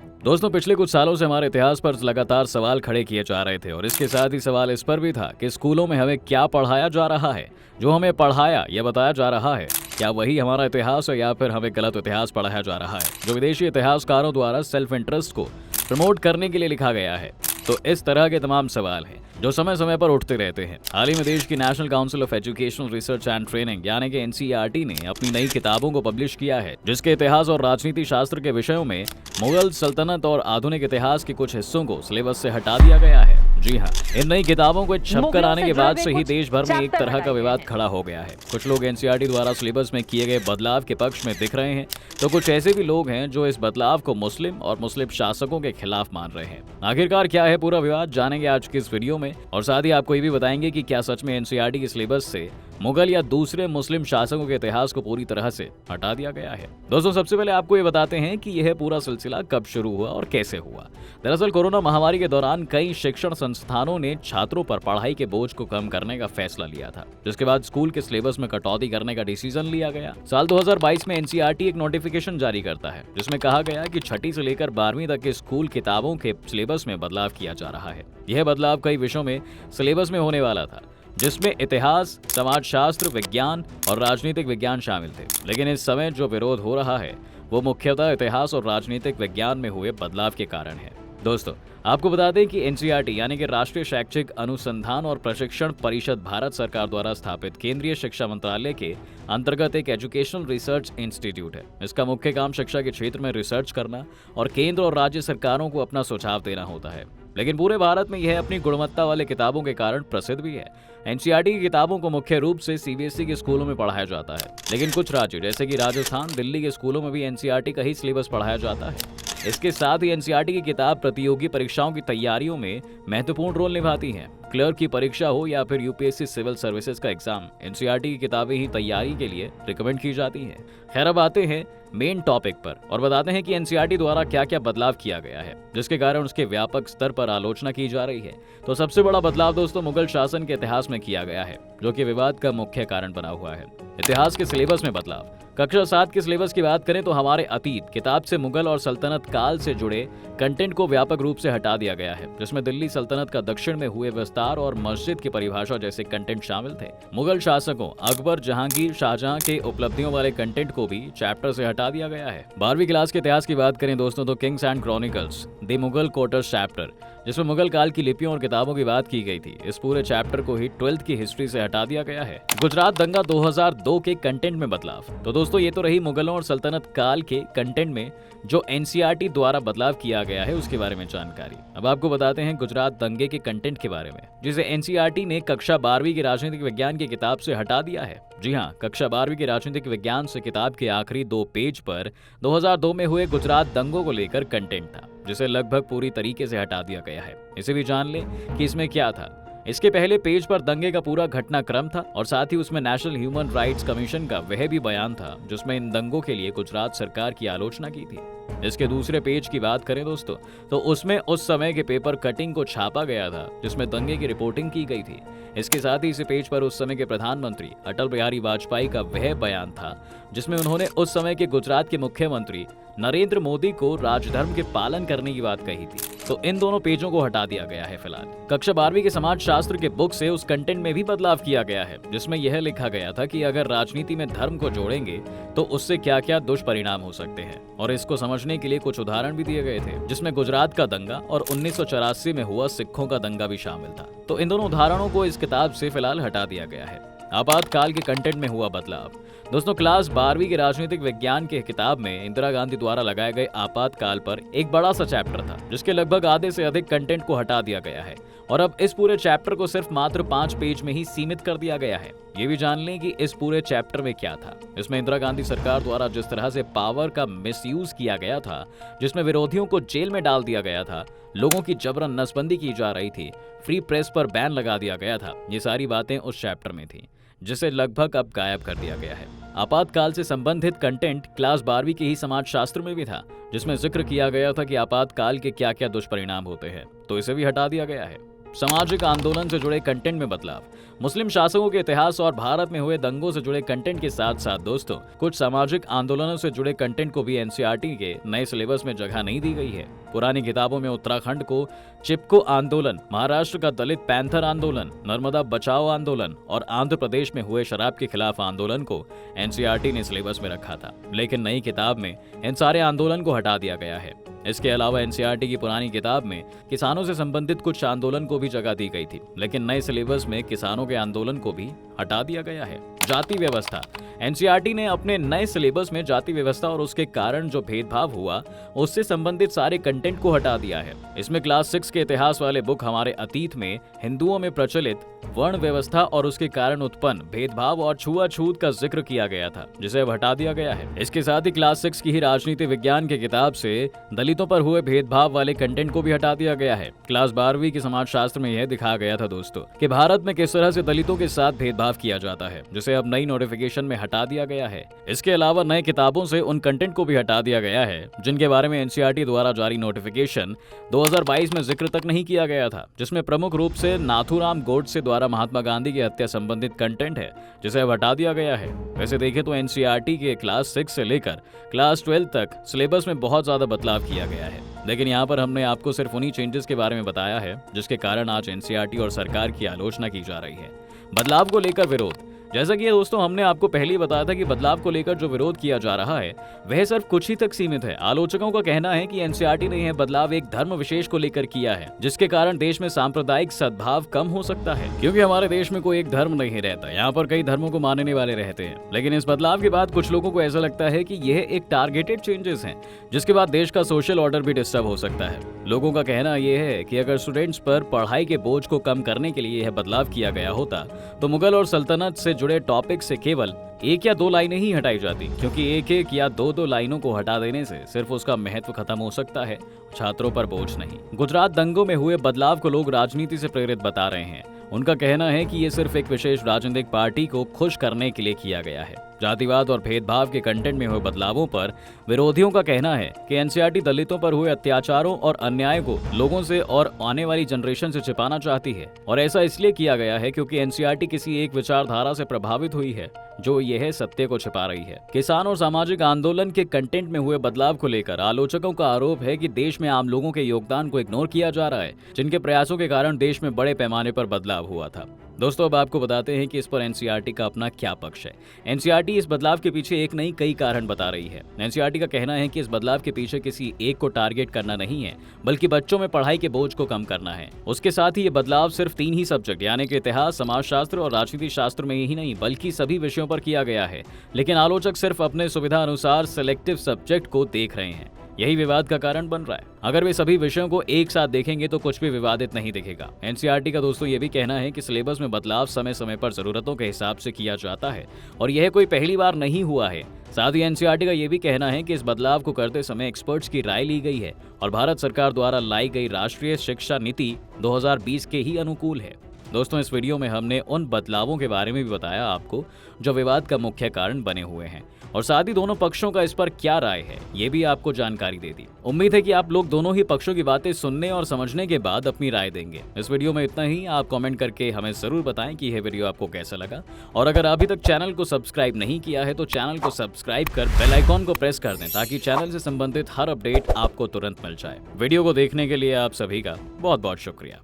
दोस्तों, पिछले कुछ सालों से हमारे इतिहास पर लगातार सवाल खड़े किए जा रहे थे और इसके साथ ही सवाल इस पर भी था कि स्कूलों में हमें क्या पढ़ाया जा रहा है। जो हमें पढ़ाया या बताया जा रहा है, क्या वही हमारा इतिहास है या फिर हमें गलत इतिहास पढ़ाया जा रहा है जो विदेशी इतिहासकारों द्वारा सेल्फ इंटरेस्ट को प्रमोट करने के लिए लिखा गया है। तो इस तरह के तमाम सवाल हैं जो समय समय पर उठते रहते हैं। हाल ही में देश की national council of educational research and training यानी कि एनसीईआरटी ने अपनी नई किताबों को पब्लिश किया है, जिसके इतिहास और राजनीति शास्त्र के विषयों में मुगल सल्तनत और आधुनिक इतिहास के कुछ हिस्सों को सिलेबस से हटा दिया गया है। जी हाँ, इन नई किताबों को छपकर आने के बाद से ही देश भर में एक तरह का विवाद खड़ा हो गया है। कुछ लोग एनसीईआरटी द्वारा सिलेबस में किए गए बदलाव के पक्ष में दिख रहे हैं, तो कुछ ऐसे भी लोग हैं जो इस बदलाव को मुस्लिम और मुस्लिम शासकों के खिलाफ मान रहे हैं। आखिरकार क्या है पूरा विवाद, जानेंगे आज की इस वीडियो में, और साथ ही आपको ये भी बताएंगे कि क्या सच में एनसीईआरटी के सिलेबस से मुगल या दूसरे मुस्लिम शासकों के इतिहास को पूरी तरह से हटा दिया गया है। दोस्तों, सबसे पहले आपको ये बताते हैं कि यह पूरा सिलसिला कब शुरू हुआ और कैसे हुआ। दरअसल कोरोना महामारी के दौरान कई शिक्षण संस्थानों ने छात्रों पर पढ़ाई के बोझ को कम करने का फैसला लिया था, जिसके बाद स्कूल के सिलेबस में कटौती करने का डिसीजन लिया गया। साल 2022 में एनसीईआरटी एक नोटिफिकेशन जारी करता है जिसमें कहा गया कि छठी से लेकर 12वीं तक के स्कूल किताबों के सिलेबस में बदलाव किया जा रहा है। यह बदलाव कई विषयों में सिलेबस में होने वाला था, जिसमें इतिहास, समाजशास्त्र, विज्ञान और राजनीतिक विज्ञान शामिल थे। लेकिन इस समय जो विरोध हो रहा है वो मुख्यतः इतिहास और राजनीतिक विज्ञान में हुए बदलाव के कारण है। दोस्तों, आपको बता दें कि एनसीईआरटी यानी कि राष्ट्रीय शैक्षिक अनुसंधान और प्रशिक्षण परिषद भारत सरकार द्वारा स्थापित केंद्रीय शिक्षा मंत्रालय के अंतर्गत एक एजुकेशनल रिसर्च इंस्टीट्यूट है। इसका मुख्य काम शिक्षा के क्षेत्र में रिसर्च करना और केंद्र और राज्य सरकारों को अपना सुझाव देना होता है। लेकिन पूरे भारत में यह अपनी गुणवत्ता वाले किताबों के कारण प्रसिद्ध भी है। एनसीईआरटी की किताबों को मुख्य रूप से सीबीएसई के स्कूलों में पढ़ाया जाता है, लेकिन कुछ राज्य जैसे कि राजस्थान, दिल्ली के स्कूलों में भी एनसीईआरटी का ही सिलेबस पढ़ाया जाता है। इसके साथ ही एनसीईआरटी की किताब प्रतियोगी परीक्षाओं की तैयारियों में महत्वपूर्ण रोल निभाती है। क्लर्क की परीक्षा हो या फिर यूपीएससी सिविल सर्विसेज का एग्जाम, एनसीईआरटी की किताबें ही तैयारी के लिए रिकमेंड की जाती हैं। खैर, अब आते हैं मेन टॉपिक पर और बताते हैं कि एनसीईआरटी द्वारा क्या क्या बदलाव किया गया है जिसके कारण उसके व्यापक स्तर पर आलोचना की जा रही है। तो सबसे बड़ा बदलाव दोस्तों मुगल शासन के इतिहास में किया गया है, जो कि विवाद का मुख्य कारण बना हुआ है। इतिहास के सिलेबस में बदलाव। कक्षा 7 के सिलेबस की बात करें तो हमारे अतीत किताब से मुगल और सल्तनत काल से जुड़े कंटेंट को व्यापक रूप से हटा दिया गया है, जिसमें दिल्ली सल्तनत का दक्षिण में हुए विस्तार और मस्जिद की परिभाषा जैसे कंटेंट शामिल थे। मुगल शासकों अकबर, जहांगीर, शाहजहां के उपलब्धियों वाले कंटेंट को भी चैप्टर से हटा दिया गया है। 12वीं क्लास के इतिहास की बात करें दोस्तों तो Kings and chronicles the Mughal कोर्टर्स chapter, जिसमें मुगल काल की लिपियों और किताबों की बात की गई थी, इस पूरे चैप्टर को ही 12th की हिस्ट्री से हटा दिया गया है। गुजरात दंगा 2002 के कंटेंट में बदलाव। तो दोस्तों, ये तो रही मुगलों और सल्तनत काल के कंटेंट में जो एनसीईआरटी द्वारा बदलाव किया गया है उसके बारे में जानकारी। अब आपको बताते हैं गुजरात दंगे के कंटेंट के बारे में, जिसे एनसीईआरटी ने कक्षा 12वीं की राजनीतिक विज्ञान की किताब से हटा दिया है। जी हाँ, कक्षा 12वीं की राजनीतिक विज्ञान से किताब के आखिरी 2 पेज पर 2002 में हुए गुजरात दंगों को लेकर कंटेंट था, जिसे लगभग पूरी तरीके से हटा दिया गया है। इसे भी जान ले कि इसमें क्या था। इसके पहले पेज पर दंगे का पूरा घटनाक्रम था और साथ ही उसमें नेशनल ह्यूमन राइट्स कमीशन का वह भी बयान था जिसमें इन दंगों के लिए गुजरात सरकार की आलोचना की थी। इसके दूसरे पेज की बात करें दोस्तों तो उसमें उस समय के पेपर कटिंग को छापा गया था जिसमें दंगे की रिपोर्टिंग की गई थी। इसके साथ ही इस पेज पर उस समय के प्रधानमंत्री अटल बिहारी वाजपेयी का वह बयान था जिसमें उन्होंने उस समय के गुजरात के मुख्यमंत्री नरेंद्र मोदी को राजधर्म के पालन करने की बात कही थी। तो इन दोनों पेजों को हटा दिया गया है फिलहाल। कक्षा 12वीं के समाज शास्त्र के बुक से उस कंटेंट में भी बदलाव किया गया है जिसमें यह लिखा गया था कि अगर राजनीति में धर्म को जोड़ेंगे तो उससे क्या क्या दुष्परिणाम हो सकते हैं, और इसको समझने के लिए कुछ उदाहरण भी दिए गए थे जिसमें गुजरात का दंगा और 1984 में हुआ सिखों का दंगा भी शामिल था। तो इन दोनों उदाहरणों को इस किताब से फिलहाल हटा दिया गया है। आपातकाल के कंटेंट में हुआ बदलाव। दोस्तों, क्लास 12वीं के राजनीतिक विज्ञान के किताब में इंदिरा गांधी द्वारा लगाए गए आपातकाल पर एक बड़ा सा चैप्टर था जिसके लगभग आधे से अधिक कंटेंट को हटा दिया गया है और अब इस पूरे चैप्टर को सिर्फ मात्र 5 पेज में ही सीमित कर दिया गया है। ये भी जान लें कि इस पूरे चैप्टर में क्या था। इसमें इंदिरा गांधी सरकार द्वारा जिस तरह से पावर का मिसयूज किया गया था, जिसमें विरोधियों को जेल में डाल दिया गया था, लोगों की जबरन नसबंदी की जा रही थी, फ्री प्रेस पर बैन लगा दिया गया था, ये सारी बातें उस चैप्टर में थी जिसे लगभग अब गायब कर दिया गया है। आपातकाल से संबंधित कंटेंट क्लास 12वीं के ही समाजशास्त्र में भी था जिसमें जिक्र किया गया था कि आपातकाल के क्या क्या दुष्परिणाम होते हैं, तो इसे भी हटा दिया गया है। सामाजिक आंदोलन से जुड़े कंटेंट में बदलाव। मुस्लिम शासकों के इतिहास और भारत में हुए दंगों से जुड़े कंटेंट के साथ साथ दोस्तों कुछ सामाजिक आंदोलनों से जुड़े कंटेंट को भी एनसीईआरटी के नए सिलेबस में जगह नहीं दी गई है। पुरानी किताबों में उत्तराखंड को चिपको आंदोलन, महाराष्ट्र का दलित पैंथर आंदोलन, नर्मदा बचाओ आंदोलन और आंध्र प्रदेश में हुए शराब के खिलाफ आंदोलन को एनसीईआरटी ने सिलेबस में रखा था, लेकिन नई किताब में इन सारे आंदोलन को हटा दिया गया है। इसके अलावा एनसीईआरटी की पुरानी किताब में किसानों से संबंधित कुछ आंदोलन को भी जगह दी गई थी, लेकिन नए सिलेबस में किसानों के आंदोलन को भी हटा दिया गया है। जाति व्यवस्था। एनसीईआरटी ने अपने नए सिलेबस में जाति व्यवस्था और उसके कारण जो भेदभाव हुआ उससे संबंधित सारे कंटेंट को हटा दिया है। इसमें क्लास 6 के इतिहास वाले बुक हमारे अतीत में हिंदुओं में प्रचलित वर्ण व्यवस्था और उसके कारण उत्पन्न भेदभाव और छुआछूत का जिक्र किया गया था, जिसे अब हटा दिया गया है। इसके साथ ही क्लास 6 की ही राजनीति विज्ञान की किताब से दलितों पर हुए भेदभाव वाले कंटेंट को भी हटा दिया गया है। क्लास 12वीं की समाजशास्त्र में यह दिखाया गया था दोस्तों कि भारत में किस तरह से दलितों के साथ भेदभाव किया जाता है, जिसे अब नई नोटिफिकेशन में हटा दिया गया है। इसके अलावा नए किताबों से उन कंटेंट को भी हटा दिया गया है जिनके बारे में एनसीईआरटी द्वारा जारी नोटिफिकेशन 2022 में जिक्र तक नहीं किया गया था, जिसमें प्रमुख रूप से नाथूराम गोडसे द्वारा महात्मा गांधी की हत्या संबंधित कंटेंट है, जिसे अब हटा दिया गया है। वैसे देखें तो एनसीईआरटी के क्लास 6 से लेकर क्लास 12 तक सिलेबस में बहुत ज्यादा बदलाव किया गया है, लेकिन यहाँ पर हमने आपको सिर्फ उन्हीं चेंजेस के बारे में बताया है जिसके कारण आज एनसीईआरटी और सरकार की आलोचना की जा रही है। बदलाव को लेकर विरोध। जैसा कि दोस्तों हमने आपको पहले ही बताया था कि बदलाव को लेकर जो विरोध किया जा रहा है वह सिर्फ कुछ ही तक सीमित है। आलोचकों का कहना है कि एनसीईआरटी ने यह बदलाव एक धर्म विशेष को लेकर किया है, जिसके कारण देश में सांप्रदायिक सद्भाव कम हो सकता है, क्योंकि हमारे देश में कोई एक धर्म नहीं रहता, यहाँ पर कई धर्मों को मानने वाले रहते हैं। लेकिन इस बदलाव के बाद कुछ लोगों को ऐसा लगता है कि यह एक टारगेटेड चेंजेस हैं, जिसके बाद देश का सोशल ऑर्डर भी डिस्टर्ब हो सकता है। लोगों का कहना यह है कि अगर स्टूडेंट्स पर पढ़ाई के बोझ को कम करने के लिए यह बदलाव किया गया होता तो मुगल और सल्तनत से जुड़े टॉपिक से केवल 1 या 2 लाइनें ही हटाई जाती, क्योंकि 1-1 या 2-2 लाइनों को हटा देने से सिर्फ उसका महत्व खत्म हो सकता है, छात्रों पर बोझ नहीं। गुजरात दंगों में हुए बदलाव को लोग राजनीति से प्रेरित बता रहे हैं। उनका कहना है कि ये सिर्फ एक विशेष राजनीतिक पार्टी को खुश करने के लिए किया गया है। जातिवाद और भेदभाव के कंटेंट में हुए बदलावों पर विरोधियों का कहना है कि एनसीईआरटी दलितों पर हुए अत्याचारों और अन्याय को लोगों से और आने वाली जनरेशन से छिपाना चाहती है, और ऐसा इसलिए किया गया है क्योंकि एनसीईआरटी किसी एक विचारधारा से प्रभावित हुई है जो यह सत्य को छिपा रही है। किसान और सामाजिक आंदोलन के कंटेंट में हुए बदलाव को लेकर आलोचकों का आरोप है कि देश में आम लोगों के योगदान को इग्नोर किया जा रहा है, जिनके प्रयासों के कारण देश में बड़े पैमाने पर बदलाव हुआ था। दोस्तों अब आपको बताते हैं कि इस पर एनसीईआरटी का अपना क्या पक्ष है। एनसीईआरटी इस बदलाव के पीछे एक नहीं कई कारण बता रही है। एनसीईआरटी का कहना है कि इस बदलाव के पीछे किसी एक को टारगेट करना नहीं है, बल्कि बच्चों में पढ़ाई के बोझ को कम करना है। उसके साथ ही ये बदलाव सिर्फ 3 ही सब्जेक्ट यानी कि इतिहास, समाजशास्त्र और राजनीति शास्त्र में ही नहीं बल्कि सभी विषयों पर किया गया है। लेकिन आलोचक सिर्फ अपने सुविधा अनुसार सिलेक्टिव सब्जेक्ट को देख रहे हैं, यही विवाद का कारण बन रहा है। अगर वे सभी विषयों को एक साथ देखेंगे तो कुछ भी विवादित नहीं दिखेगा। एनसीईआरटी का दोस्तों ये भी कहना है कि सिलेबस में बदलाव समय समय पर जरूरतों के हिसाब से किया जाता है और यह कोई पहली बार नहीं हुआ है। साथ ही एनसीईआरटी का ये भी कहना है कि इस बदलाव को करते समय एक्सपर्ट्स की राय ली गई है और भारत सरकार द्वारा लाई गई राष्ट्रीय शिक्षा नीति 2020 के ही अनुकूल है। दोस्तों इस वीडियो में हमने उन बदलावों के बारे में भी बताया आपको जो विवाद का मुख्य कारण बने हुए हैं, और साथ ही दोनों पक्षों का इस पर क्या राय है ये भी आपको जानकारी दे दी। उम्मीद है कि आप लोग दोनों ही पक्षों की बातें सुनने और समझने के बाद अपनी राय देंगे। इस वीडियो में इतना ही। आप कमेंट करके हमें जरूर बताएं कि यह वीडियो आपको कैसा लगा, और अगर अभी तक चैनल को सब्सक्राइब नहीं किया है तो चैनल को सब्सक्राइब कर बेल आइकॉन को प्रेस कर दें ताकि चैनल से संबंधित हर अपडेट आपको तुरंत मिल जाए। वीडियो को देखने के लिए आप सभी का बहुत बहुत शुक्रिया।